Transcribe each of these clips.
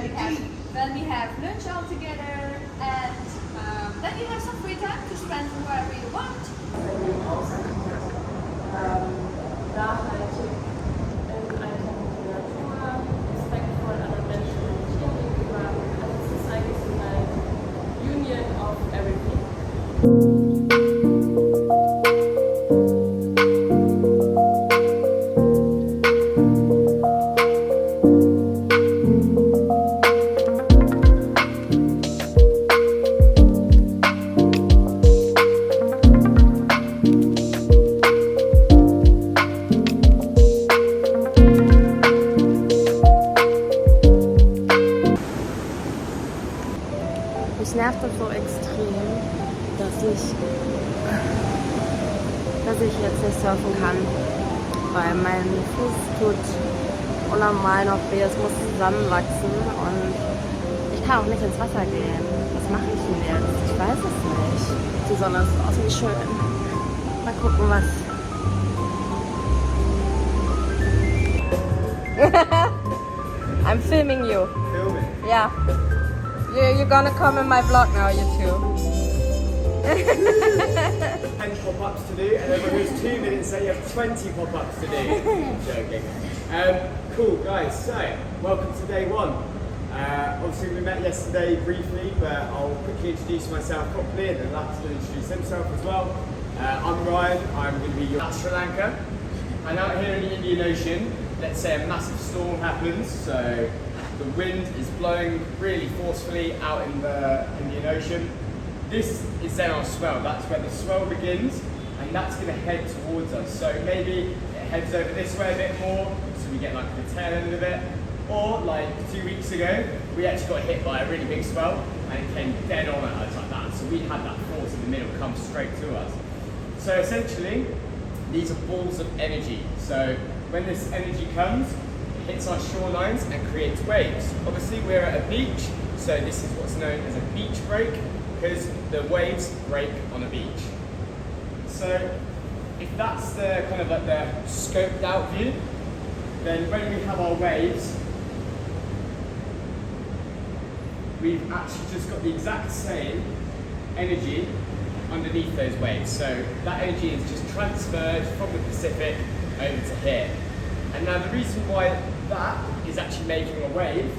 when we have lunch all together, and then you have some free time to spend wherever you want. Nachhaltig in Einklang mit der Natur, respektvoll anderen Menschen und Tieren gegenüber. Also es ist eigentlich so eine Union of everything. Mich nervt das so extrem, dass ich jetzt nicht surfen kann, weil mein Fuß tut unnormal noch weh, es muss zusammenwachsen und ich kann auch nicht ins Wasser gehen. Was mache ich denn jetzt? Ich weiß es nicht. Die Sonne ist außen schön. Mal gucken, was... I'm filming you. Filming? Yeah. You're gonna come in my vlog now, you two. 10 pop-ups to do, and then when there's 2 minutes, so you have 20 pop-ups to do. I'm joking. Cool, guys, so welcome to day one. Obviously we met yesterday briefly, but I'll quickly introduce myself properly and then Lats will introduce himself as well. I'm Ryan, I'm going to be your Sri Lanka. And out here in the Indian Ocean, let's say a massive storm happens, so the wind is blowing really forcefully out in the Indian Ocean. This is then our swell, that's where the swell begins, and that's going to head towards us. So maybe it heads over this way a bit more, so we get like the tail end of it. Or like 2 weeks ago, we actually got hit by a really big swell, and it came dead on at us like that. So we had that force in the middle come straight to us. So essentially, these are balls of energy. So when this energy comes, it hits our shorelines and creates waves. Obviously we're at a beach, so this is what's known as a beach break, because the waves break on a beach. So if that's the kind of like the scoped out view, then when we have our waves, we've actually just got the exact same energy underneath those waves. So that energy is just transferred from the Pacific over to here. And now the reason why that is actually making a wave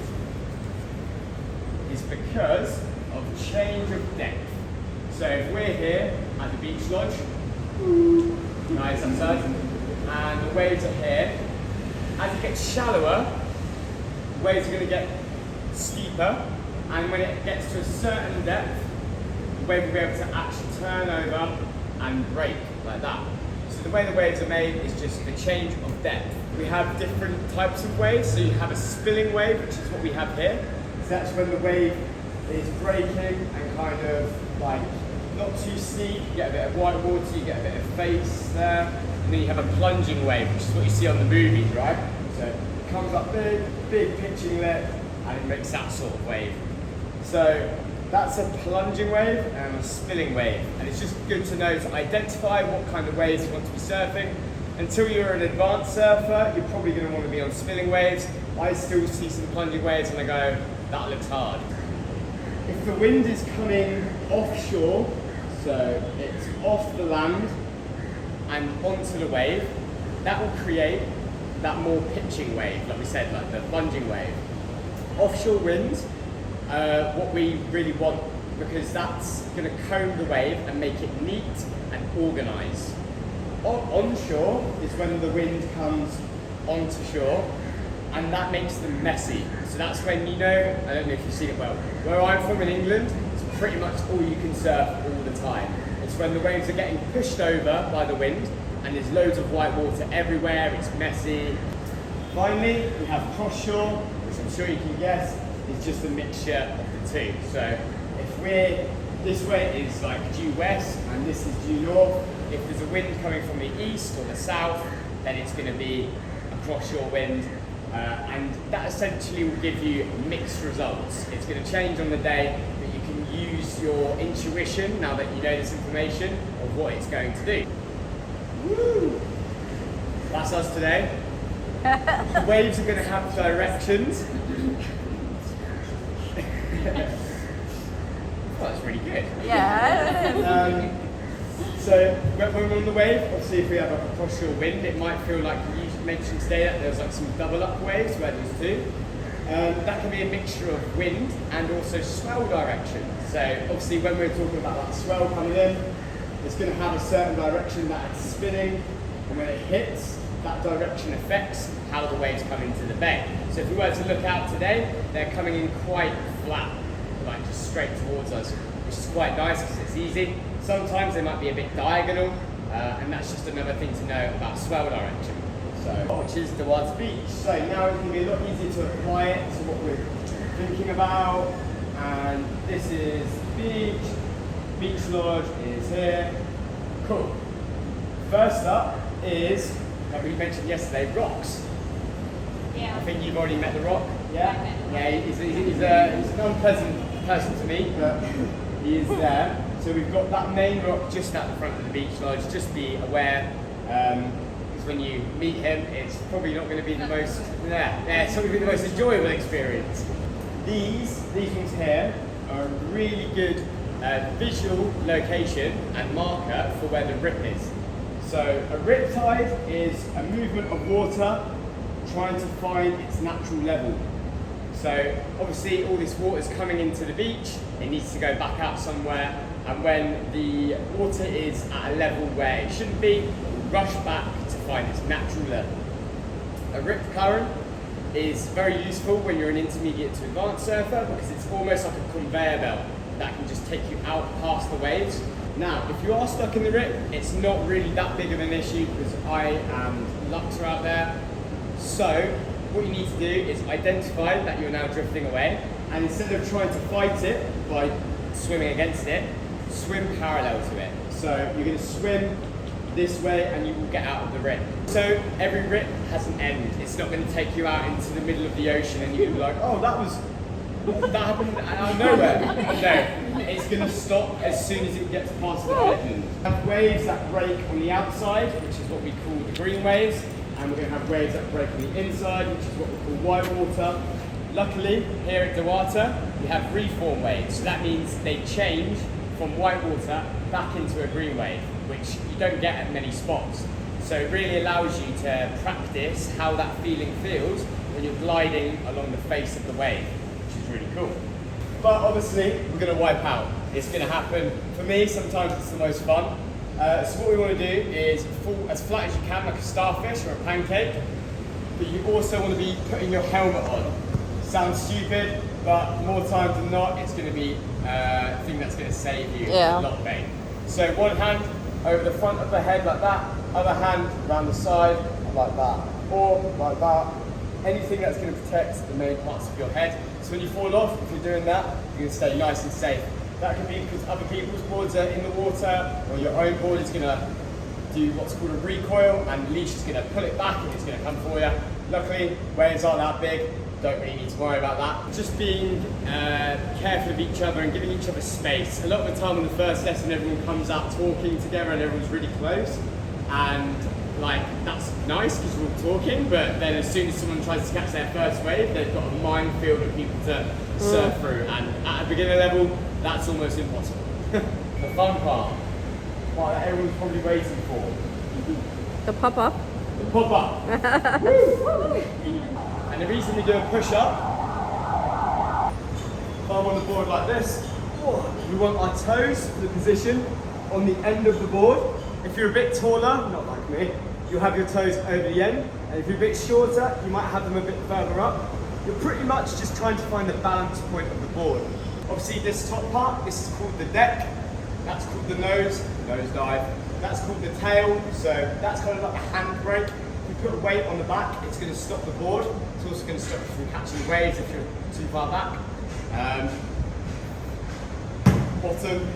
is because of change of depth. So if we're here at the beach lodge, nice outside, and the waves are here, as it gets shallower, the waves are going to get steeper, and when it gets to a certain depth, the wave will be able to actually turn over and break like that. So the way the waves are made is just the change of depth. We have different types of waves, so you have a spilling wave, which is what we have here. So that's when the wave is breaking and kind of like not too steep, you get a bit of white water, you get a bit of face there, and then you have a plunging wave, which is what you see on the movies, right? So it comes up big pitching lip, and it makes that sort of wave. So that's a plunging wave and a spilling wave, and it's just good to know to identify what kind of waves you want to be surfing. Until you're an advanced surfer, you're probably going to want to be on spilling waves. I still see some plunging waves and I go, that looks hard. If the wind is coming offshore, so it's off the land and onto the wave, that will create that more pitching wave, like we said, like the plunging wave. Offshore winds, what we really want, because that's going to comb the wave and make it neat and organised. Onshore is when the wind comes onto shore, and that makes them messy. So that's when, you know, I don't know if you've seen it well, where I'm from in England, it's pretty much all you can surf all the time. It's when the waves are getting pushed over by the wind, and there's loads of white water everywhere, it's messy. Finally, we have cross shore, which I'm sure you can guess is just a mixture of the two. So if we're, this way is like due west, and this is due north. If there's a wind coming from the east or the south, then it's going to be a cross-shore wind, and that essentially will give you mixed results. It's going to change on the day, but you can use your intuition, now that you know this information, of what it's going to do. Woo! That's us today. The waves are going to have directions. Well, that's really good. Yeah. So when we're on the wave, obviously if we have a cross-shore wind, it might feel like you mentioned today that there's like some double up waves where there's two. That can be a mixture of wind and also swell direction. So obviously when we're talking about that swell coming in, it's going to have a certain direction that it's spinning, and when it hits, that direction affects how the waves come into the bay. So if we were to look out today, they're coming in quite flat, like just straight towards us, which is quite nice because it's easy. Sometimes they might be a bit diagonal, and that's just another thing to know about swell direction. So, which is the Duarte Beach. So now it's going to be a lot easier to apply it to what we're thinking about. And this is the beach. Beach Lodge is here. Cool. First up is, like we mentioned yesterday, rocks. Yeah. I think you've already met the rock. Yeah, I met the rock. Yeah, he's an unpleasant person to meet, but he is there. So we've got that main rock just at the front of the beach lodge. Just be aware, because when you meet him, it's probably not going to be the most, it's not going to be the most enjoyable experience. These ones here are a really good visual location and marker for where the rip is. So a rip tide is a movement of water trying to find its natural level. So obviously all this water is coming into the beach, it needs to go back out somewhere, and when the water is at a level where it shouldn't be, it will rush back to find its natural level. A rip current is very useful when you're an intermediate to advanced surfer because it's almost like a conveyor belt that can just take you out past the waves. Now, if you are stuck in the rip, it's not really that big of an issue because I and Lux are out there. So, what you need to do is identify that you're now drifting away, and instead of trying to fight it by swimming against it, swim parallel to it. So you're going to swim this way and you will get out of the rip. So every rip has an end. It's not going to take you out into the middle of the ocean and you're going to be like, oh, that happened out of nowhere. No, it's going to stop as soon as it gets past the island. We have waves that break on the outside, which is what we call the green waves, and we're going to have waves that break on the inside, which is what we call white water. Luckily, here at Duarte, we have reform waves, so that means they change from white water back into a green wave, which you don't get at many spots. So it really allows you to practice how that feeling feels when you're gliding along the face of the wave, which is really cool. But obviously, we're going to wipe out. It's going to happen. For me, sometimes it's the most fun. So what we want to do is fall as flat as you can, like a starfish or a pancake, but you also want to be putting your helmet on. Sounds stupid, but more times than not, it's going to be a thing that's going to save you a lot of pain. So one hand over the front of the head like that, other hand around the side like that, or like that. Anything that's going to protect the main parts of your head. So when you fall off, if you're doing that, you're going to stay nice and safe. That could be because other people's boards are in the water, or your own board is going to do what's called a recoil, and the leash is going to pull it back and it's going to come for you. Luckily, waves aren't that big. Don't really need to worry about that. Just being careful of each other and giving each other space. A lot of the time on the first lesson, everyone comes out talking together and everyone's really close. And like, that's nice because we're all talking, but then as soon as someone tries to catch their first wave, they've got a minefield of people to surf through. And at a beginner level, that's almost impossible. The fun part that everyone's probably waiting for. The pop-up. The pop-up. And the reason we do a push-up, if I'm on the board like this, we want our toes for the position on the end of the board. If you're a bit taller, not like me, you'll have your toes over the end. And if you're a bit shorter, you might have them a bit further up. You're pretty much just trying to find the balance point of the board. Obviously this top part, this is called the deck. That's called the nose dive. That's called the tail, so that's kind of like a handbrake. If you put a weight on the back, it's going to stop the board. It's also going to stop you from catching waves if you're too far back. Bottom,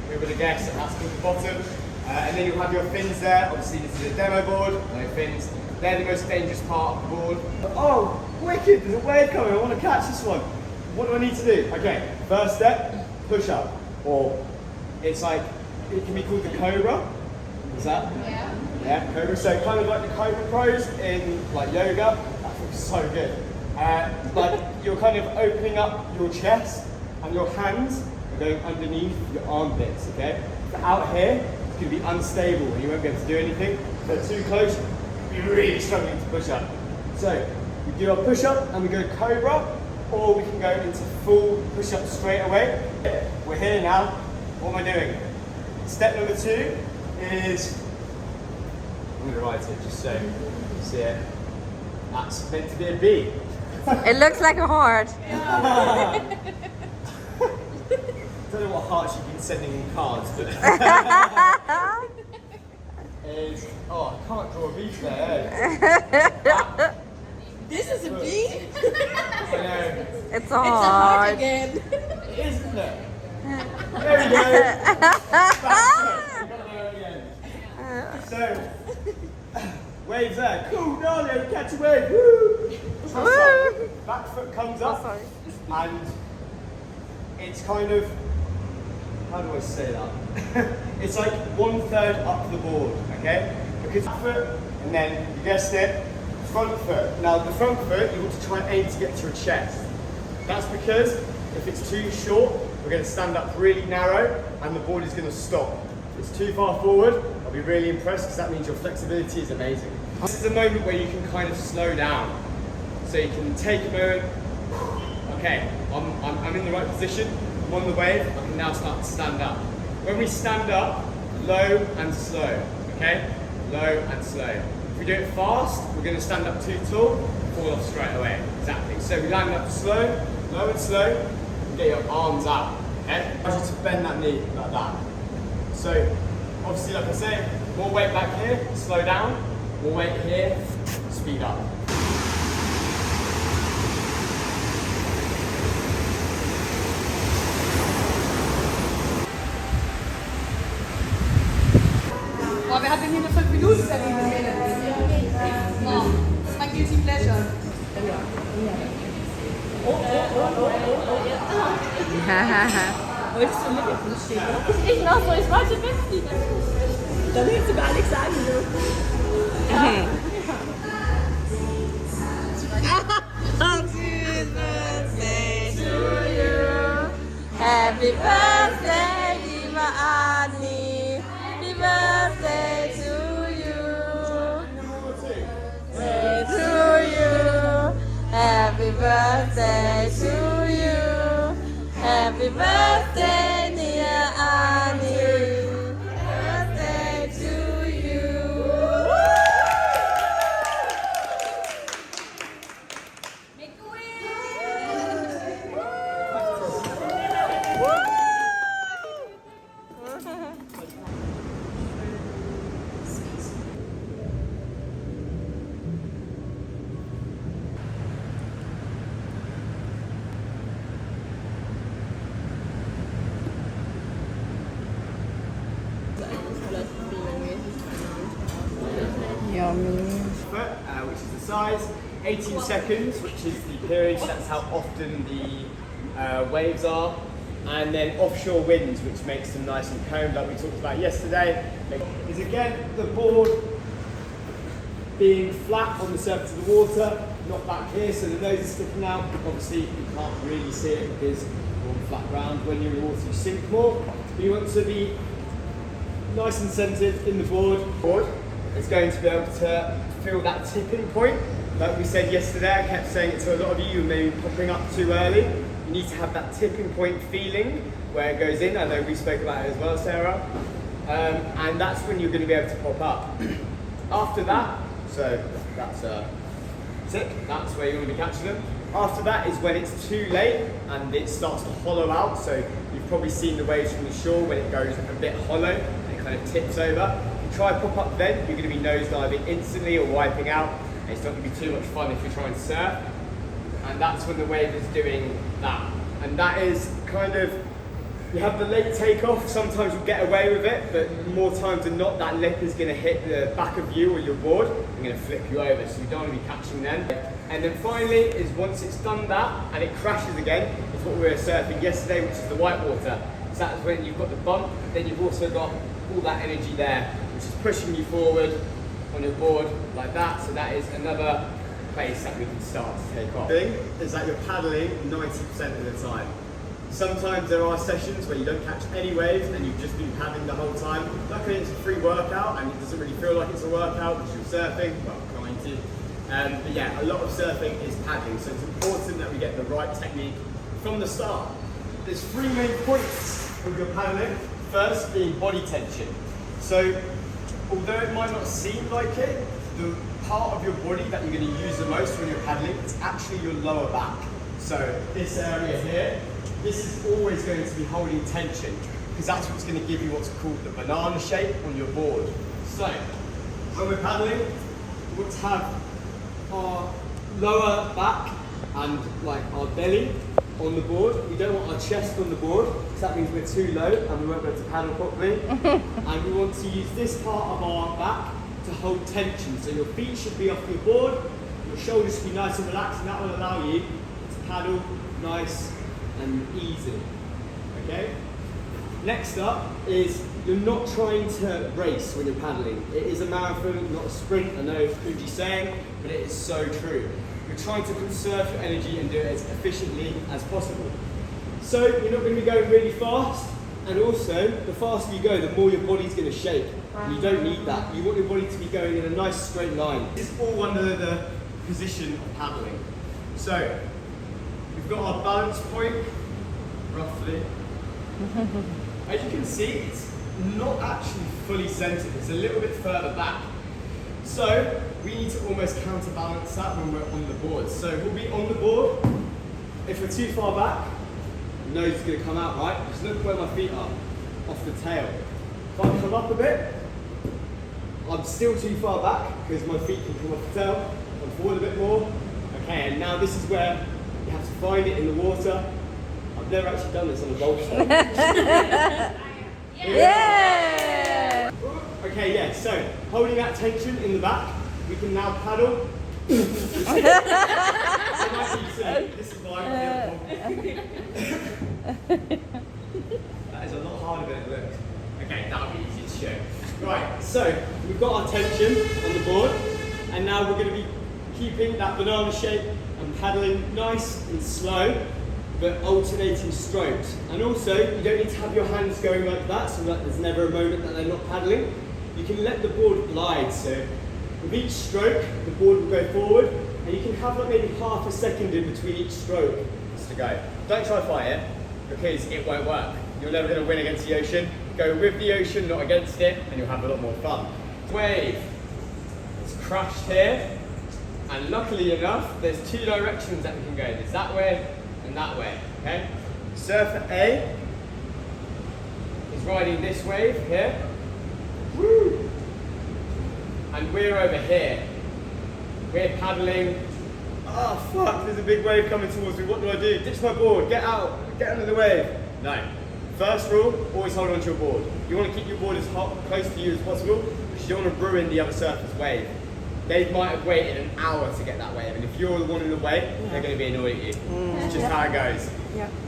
we would have guessed that that's called the bottom. And then you'll have your fins there. Obviously this is a demo board, no fins. They're the most dangerous part of the board. Oh, wicked, there's a wave coming, I want to catch this one. What do I need to do? Okay, first step, push up. Or it's like, it can be called the cobra. Is that? Yeah. Yeah, cobra. So kind of like the cobra pose in like yoga. That feels so good. Like you're kind of opening up your chest and your hands are going underneath your armpits, okay? But out here, it's going to be unstable and you won't be able to do anything. So too close, you'll be really struggling to push up. So we do our push up and we go cobra, or we can go into full push up straight away. We're here now. What am I doing? Step number 2 is, I'm going to write it just so you see it. That's meant to be a B. It looks like a heart. I don't know what hearts you've been sending in cards, but is, oh, I can't draw a V there. This is a B? I know. It's a heart. Again. It is, isn't it? There we go. That's it. We got there again. So, waves there. Cool, Nadia, catch a wave. Woo! So, back foot comes up. sorry. And it's kind of, how do I say that? It's like 1/3 up the board, okay? Because back foot, and then you guessed it, front foot. Now the front foot, you want to try and aim to get to your chest. That's because if it's too short, we're going to stand up really narrow and the board is going to stop. If it's too far forward, I'll be really impressed because that means your flexibility is amazing. This is a moment where you can kind of slow down. So you can take a moment. Okay, I'm in the right position, I'm on the wave, I can now start to stand up. When we stand up, low and slow, okay? Low and slow. If we do it fast, we're going to stand up too tall, fall off straight away. Exactly. So we land up slow, low and slow, and get your arms out, okay? I want you to bend that knee like that. So, obviously, like I say, more weight back here, slow down, more weight here, speed up. Boah, wer hat denn hier eine 5-Minuten-Termin? Oh, das ist mein Guilty Pleasure. Wolltest du mit dem Fuß stehen? Ich noch so, ich wollte wegfliegen. Dann hättest du gar nichts sagen dürfen. Happy birthday, liebe Anni. Happy birthday to you. To you. Happy birthday to you. Happy birthday, dear Anni. Birthday to you. Make a wish! Yummy. Foot, which is the size, 18 seconds, which is the period, that's how often the waves are, and then offshore winds, which makes them nice and combed, like we talked about yesterday. Is again the board being flat on the surface of the water, not back here, so the nose is sticking out. Obviously, you can't really see it because you're on flat ground. When you're in the water, you sink more. But you want to be nice and centered in the board. It's going to be able to feel that tipping point. Like we said yesterday, I kept saying it to a lot of you, you may be popping up too early. You need to have that tipping point feeling where it goes in. I know we spoke about it as well, Sarah. And that's when you're going to be able to pop up. After that, so that's tick, that's where you want to be catching them. After that is when it's too late and it starts to hollow out. So you've probably seen the waves from the shore when it goes a bit hollow and it kind of tips over. If you try pop up then, you're going to be nose diving instantly or wiping out. And it's not going to be too much fun if you're trying to surf. And that's when the wave is doing that. And that is kind of, you have the late takeoff, sometimes you'll get away with it, but more times than not, that lip is going to hit the back of you or your board and going to flip you over, so you don't want to be catching them. And then finally, is once it's done that and it crashes again, is what we were surfing yesterday, which is the white water. So that's when you've got the bump, then you've also got all that energy there, which is pushing you forward on your board like that, so that is another place that we can start to take off. The thing is that you're paddling 90% of the time. Sometimes there are sessions where you don't catch any waves and you've just been paddling the whole time. Luckily it's a free workout and it doesn't really feel like it's a workout because you're surfing, well, kind of. But yeah, a lot of surfing is paddling, so it's important that we get the right technique from the start. There's 3 main points of your paddling. First being body tension. So although it might not seem like it, the part of your body that you're going to use the most when you're paddling is actually your lower back. So this area here, this is always going to be holding tension because that's what's going to give you what's called the banana shape on your board. So when we're paddling, we want to have our lower back and like our belly on the board. We don't want our chest on the board because that means we're too low and we won't be able to paddle properly. And we want to use this part of our back to hold tension. So your feet should be off your board, your shoulders should be nice and relaxed, and that will allow you to paddle nice and easy. Okay? Next up is you're not trying to race when you're paddling. It is a marathon, not a sprint. I know Fuji's saying, but it is so true. You're trying to conserve your energy and do it as efficiently as possible. So you're not going to be going really fast, and also the faster you go, the more your body's going to shake. And you don't need that. You want your body to be going in a nice straight line. It's all under the position of paddling. So we've got our balance point, roughly. As you can see, it's not actually fully centered. It's a little bit further back. So we need to almost counterbalance that when we're on the board. So we'll be on the board. If we're too far back, the nose is going to come out, right? Just look where my feet are, off the tail. If I come up a bit, I'm still too far back because my feet can come off the tail. Come forward a bit more. Okay, and now this is where you have to find it in the water. I've never actually done this on a golf shot. Yeah! Okay, yeah, so holding that tension in the back, we can now paddle. This is why that is a lot harder than it looks. Okay, that'll be easy to show. Right, so we've got our tension on the board, and now we're going to be keeping that banana shape and paddling nice and slow, but alternating strokes. And also, you don't need to have your hands going like that, so that there's never a moment that they're not paddling. You can let the board glide, so with each stroke, the board will go forward, and you can have like maybe half a second in between each stroke just to go. Don't try to fight it, because it won't work. You're never going to win against the ocean. Go with the ocean, not against it, and you'll have a lot more fun. Wave. It's crashed here, and luckily enough, there's 2 directions that we can go. There's that way and that way, okay? Surfer A is riding this wave here. Woo! And we're over here. We're paddling. Oh fuck, there's a big wave coming towards me. What do I do? Ditch my board, get out, get under the wave. No. First rule, always hold on to your board. You want to keep your board as close to you as possible because you don't want to ruin the other surfer's wave. They might have waited an hour to get that wave, and if you're the one in the way, they're going to be annoyed at you. It's just how it goes.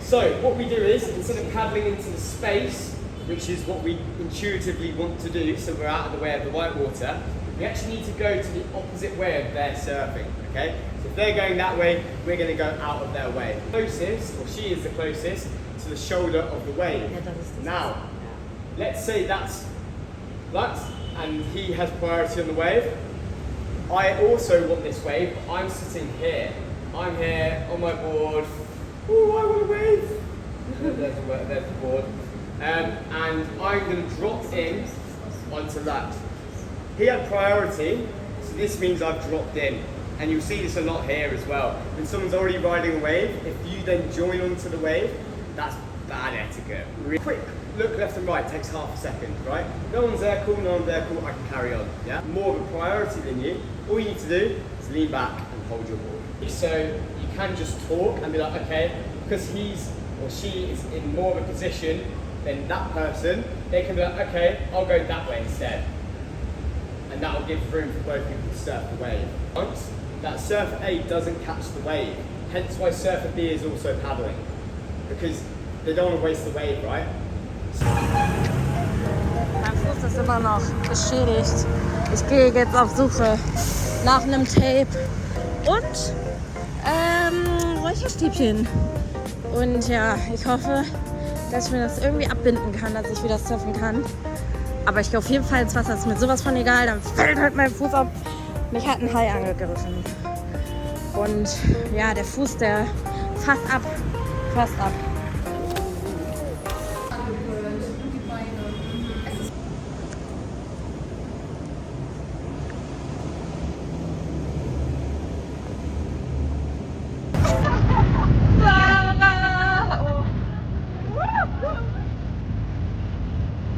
So what we do is, instead of paddling into the space, which is what we intuitively want to do, so we're out of the way of the white water, we actually need to go to the opposite way of their surfing, okay? So if they're going that way, we're going to go out of their way. Closest, or she is the closest, to the shoulder of the wave. Now, let's say that's and he has priority on the wave. I also want this wave, but I'm sitting here. I'm here on my board. Oh, I want a wave. There's the board. And I'm going to drop in onto that. He had priority, so this means I've dropped in. And you'll see this a lot here as well. When someone's already riding a wave, if you then join onto the wave, that's bad etiquette. Really quick look left and right takes half a second, right? No one's there, cool, no one's there, cool, I can carry on, yeah? More of a priority than you. All you need to do is lean back and hold your board. So you can just talk and be like, okay, because he's or she is in more of a position than that person, they can be like, okay, I'll go that way instead. And that will give room for both people to surf the wave. Once that surfer A doesn't catch the wave, hence why surfer B is also paddling. Because they don't want to waste the wave, right? Mein Fuß ist immer noch beschädigt. Ich gehe jetzt auf Suche nach einem Tape und Räucherstäbchen. Und ja, ich hoffe, dass ich mir das irgendwie abbinden kann, dass ich wieder surfen kann. Aber ich gehe auf jeden Fall ins Wasser, ist mir sowas von egal, dann fällt halt mein Fuß ab. Mich hat ein Hai angegriffen. Und ja, der Fuß, der fast ab.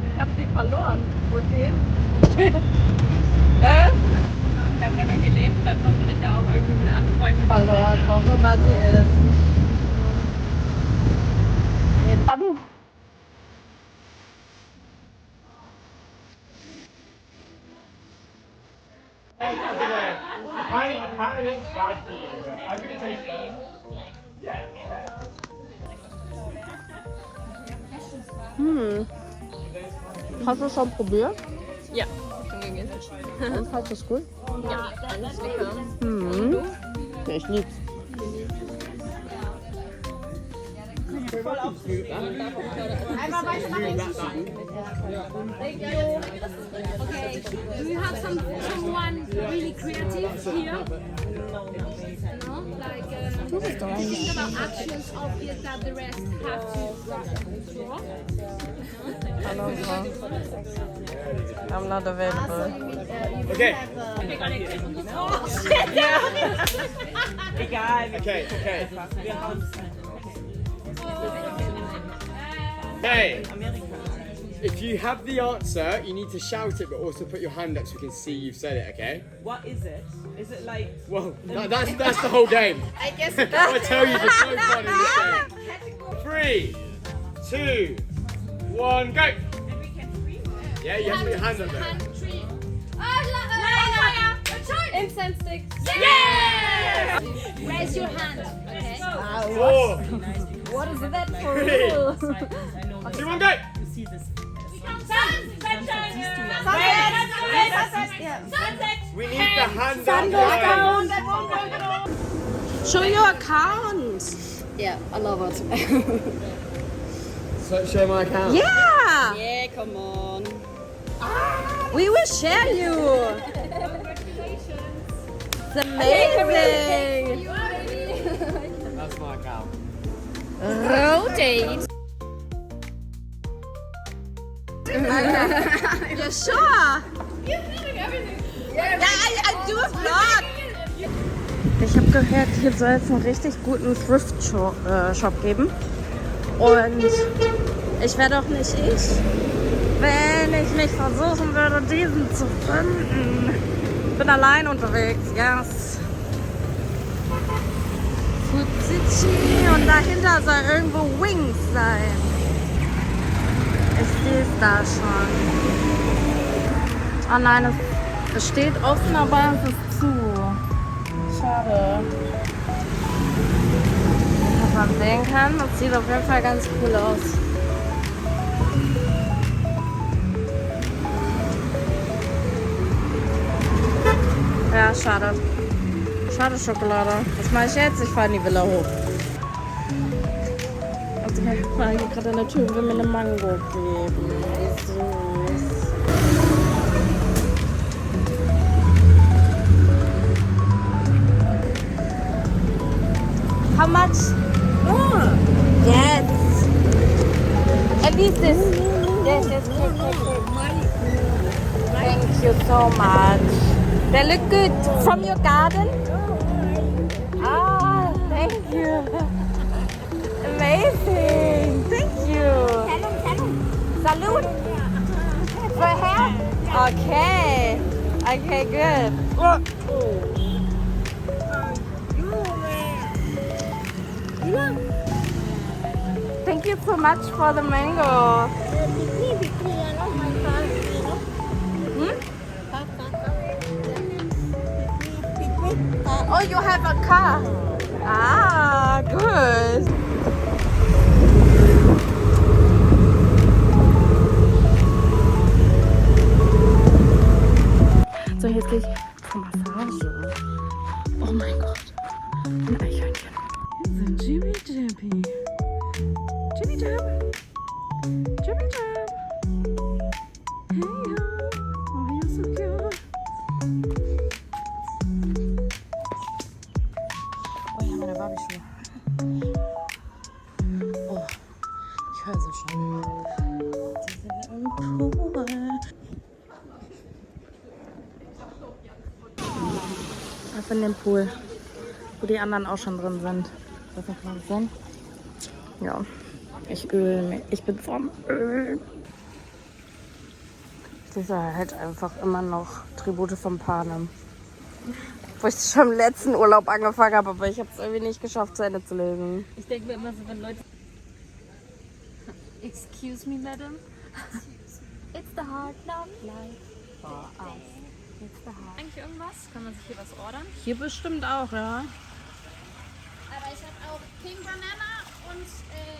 Ich hab sie verloren. Wo ist sie? Da kann er gelebt, dann kommt er auch irgendwie eine Anfreundin verloren. Warum immer sie ist. Hast du schon probiert? Ja, schon gegessen. Und fandest du es gut? Ja, alles lecker. Ja, ich lieb's. Okay, do you have someone really creative here? No? Like, thinking about actions obvious that the rest have to draw? I'm not available. Okay. Egal. Okay. Hey, if you have the answer, you need to shout it, but also put your hand up so we can see you've said it. Okay? What is it? Is it like... Well, that's the whole game. I guess. I tell you, there's no fun in this game. 3, 2, 1, go. Yeah, you have to put your hand up there. Incense sticks. Yeah! Raise your hand. Okay. 4, What is that for 3, real? 2, 1, go. We need the hand up. Show your account. Yeah, I love it. So show my account. Yeah. Yeah, come on. We will share you. It's amazing. That's my account. Rotate. You're sure? Yeah, I do a vlog. Ich habe gehört, hier soll es einen richtig guten Thrift-Shop geben. Und ich wäre doch nicht ich, wenn ich nicht versuchen würde, diesen zu finden. Ich bin allein unterwegs, yes. Fuzichi und dahinter soll irgendwo Wings sein. Ich sehe es da schon. Oh nein, es steht offen, aber es ist zu. Schade. Was man sehen kann, das sieht auf jeden Fall ganz cool aus. Ja, schade. Schade Schokolade. Was mache ich jetzt? Ich fahre in die Villa hoch. Also ich war hier gerade an der Tür und will mir eine Mango geben. Wie süß. How much? Oh. Yes. At least this. Yes. Thank you so much. They look good. From your garden? Ah, thank you. Amazing. Thank you. Salute. For hair? Okay. Okay, good. Thank you so much for the mango. Oh, you have a car. Ah, good. So, jetzt gehe ich zur Massage. Oh mein Gott. Ein Eichhörnchen. Hier sind Jimmy Jippy. Meine Barbie-Schuhe. Oh, ich höre sie schon. Die sind im Pool. Ich bin in dem Pool, wo die anderen auch schon drin sind. Was kann man sehen? Ja, ich öle mich. Ich bin vom Öl. Ich lese halt einfach immer noch Tribute von Panem. Wo ich schon im letzten Urlaub angefangen habe, aber ich habe es irgendwie nicht geschafft, zu Ende zu lesen. Ich denke mir immer so, wenn Leute... Excuse me, madam. It's the hard knock life for us. It's the hard... Eigentlich irgendwas? Kann man sich hier was ordern? Hier bestimmt auch, ja. Aber ich habe auch Pink Banana und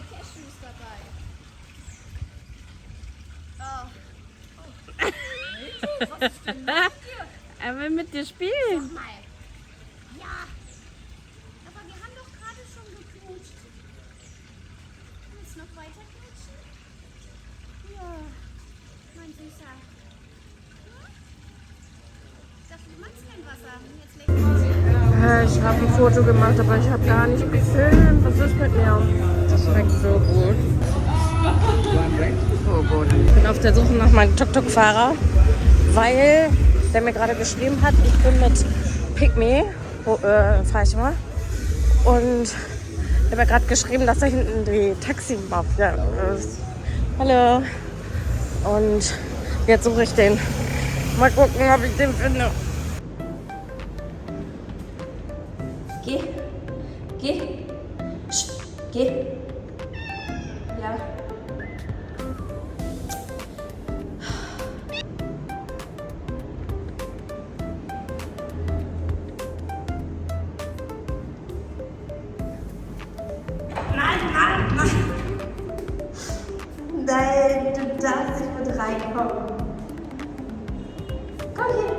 Cashews dabei. Oh. Was ist denn los hier? Er will mit dir spielen. Mal. Ja. Aber wir haben doch gerade schon geknutscht. Willst du noch weiter knutschen? Ja. Mein Süßer. Hm? Ich dachte, du magst kein Wasser. Jetzt legst Ich habe ein Foto gemacht, aber ich habe gar nicht gefilmt. Was ist mit mir? Das schmeckt so gut. So gut. Ich bin auf der Suche nach meinem Tuk-Tuk-Fahrer, weil der mir gerade geschrieben hat, ich bin mit Pygmy, fahre ich mal. Und der hat mir gerade geschrieben, dass da hinten die Taxi-Mafia ist. Hallo. Und jetzt suche ich den. Mal gucken, ob ich den finde. Geh. Geh. Geh. Ja. Nein, du darfst nicht mit reinkommen. Komm hier.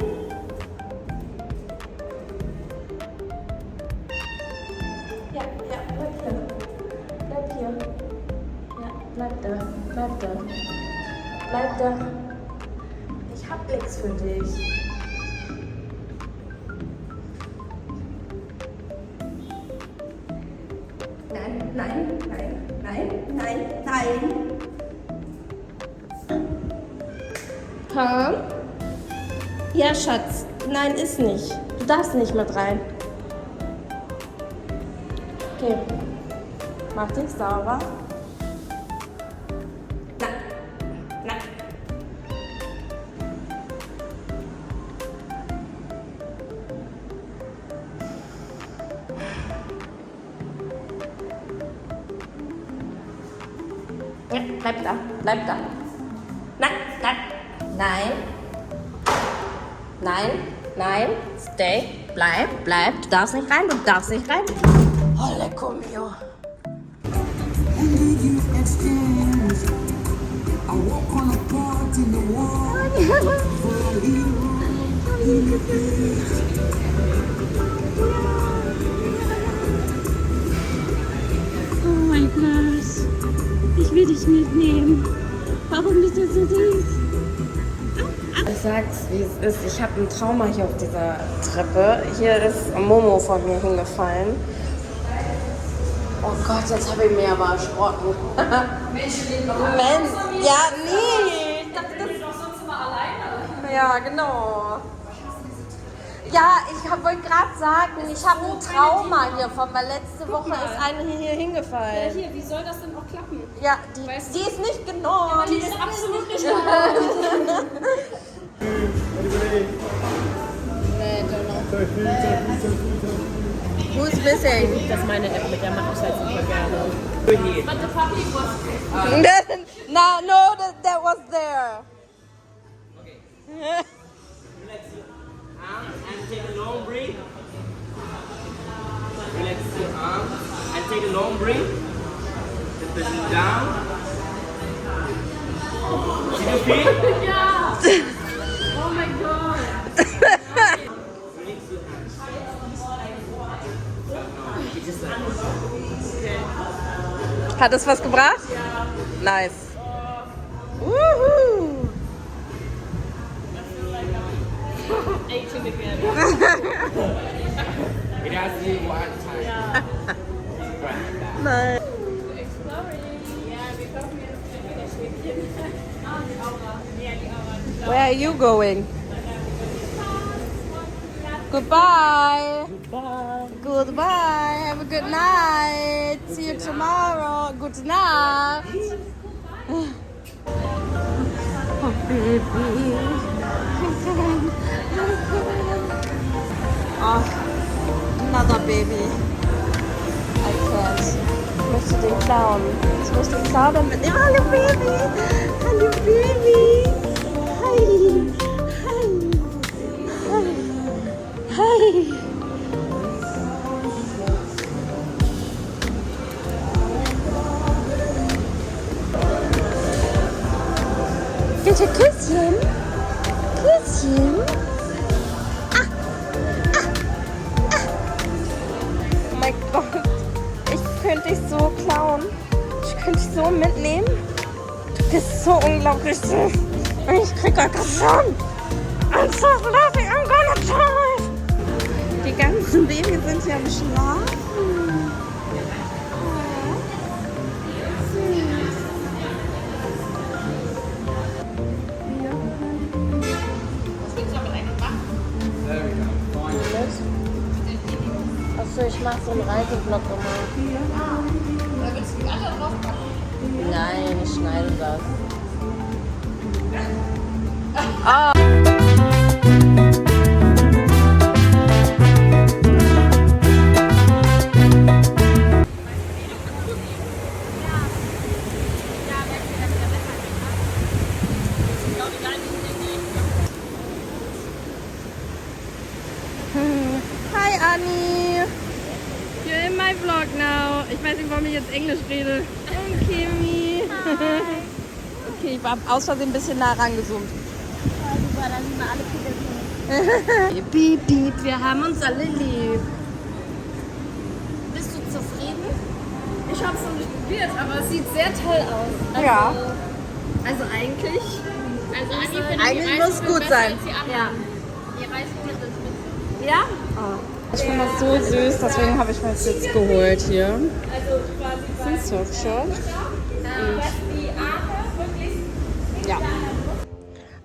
Ja, bleib hier. Bleib hier. Ja, bleib da. Bleib da. Bleib da. Ich hab nichts für dich. Nein. Ha? Ja, Schatz. Nein, ist nicht. Du darfst nicht mit rein. Okay. Mach dich sauber. Nein. Ja, bleib da. Nein. Stay. Bleib. Du darfst nicht rein. Oh, lecco mio. Oh mein Gott. Ich will dich mitnehmen. Warum bist du so süß? Ich sag's, wie es ist. Ich habe ein Trauma hier auf dieser Treppe. Hier ist Momo von mir hingefallen. Oh Gott, jetzt habe ich mich aber erschrocken. Mensch, ja, nee. Ich dachte, das ist doch sonst immer alleine. Ja, genau. Ja, ich wollte gerade sagen, ich habe ein Trauma hiervon, weil letzte Woche ist eine hier hingefallen. Ja, hier, wie soll das denn auch klappen? Ja, die ist nicht genormt. Die ist absolut nicht genormt. Who's missing? Das ist meine App, mit der mache ich halt super gerne. But the puppy was... No, that was there. Relax your arms and take a long breath. Relax your arms and take a long breath. Just push it down. Did you feel? Ja! Oh mein Gott! Relax your hands. It's just like Hat es was gebracht? Ja. Nice. Woohoo! 18 again. it has to be one time. Nein. Where are you going? Goodbye. Goodbye. Have a good night. See you tomorrow. Good night. Oh, baby. Oh, another baby. I can't. Ich möchte den klauen. Ich möchte den klauen und mitnehmen. Hallo Baby. Hallo Baby. Hi. Hi. Hi. Hi. Bitte Küsschen. Küsschen. Oh mein Gott. Ich könnte dich so klauen. Ich könnte dich so mitnehmen. Du bist so unglaublich süß. Und ich krieg gar keinen Schaden. I'm so fluffy, I'm gonna die. Die ganzen Babys sind hier am Schlafen. Achso, ich mache so einen Reisevlog immer. Nein, ich schneide das. Hi Anni! You're in my vlog now. Ich weiß nicht, warum ich jetzt Englisch rede. Und Kimi. Okay, ich war aus Versehen ein bisschen nah rangezoomt. Super, dann sind wir alle Kinder. Piep, piep, wir haben uns alle lieb. Bist du zufrieden? Ich habe es noch nicht probiert, aber es sieht sehr toll aus. Ja. Also eigentlich. Also Anni findet Eigentlich die muss Reiskuchen gut besser sein. als die anderen. Die Reiskuchen sind spitze. Ja? Ich finde das so süß, deswegen habe ich mir das jetzt geholt hier. Also quasi Das ist ein Surfshirt. dass die Arme wirklich. Ja.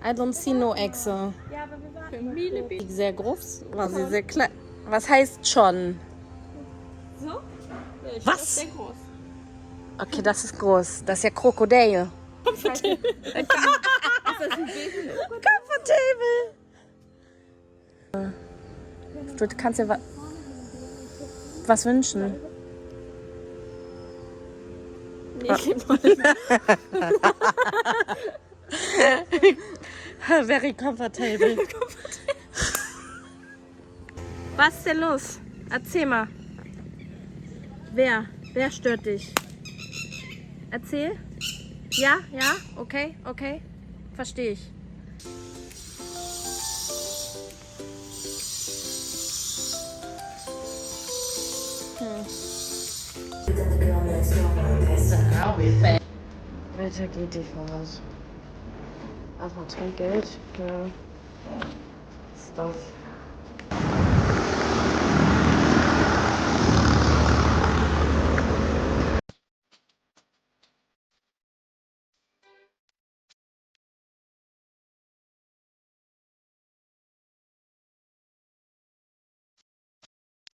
I don't see no Echse. Ja, aber wir waren. Sehr groß, war sie sehr klein. Was heißt schon? So? Ja, ich Was? Das ist sehr groß. Okay, das ist groß. Das ist ja Krokodil. Comfortable. Du kannst dir was wünschen. Nee, gib mal nicht. Very comfortable. Was ist denn los? Erzähl mal. Wer stört dich? Erzähl. Ja, okay. Verstehe ich. Weiter geht die Fahrt. Einfach Trinkgeld für Stuff.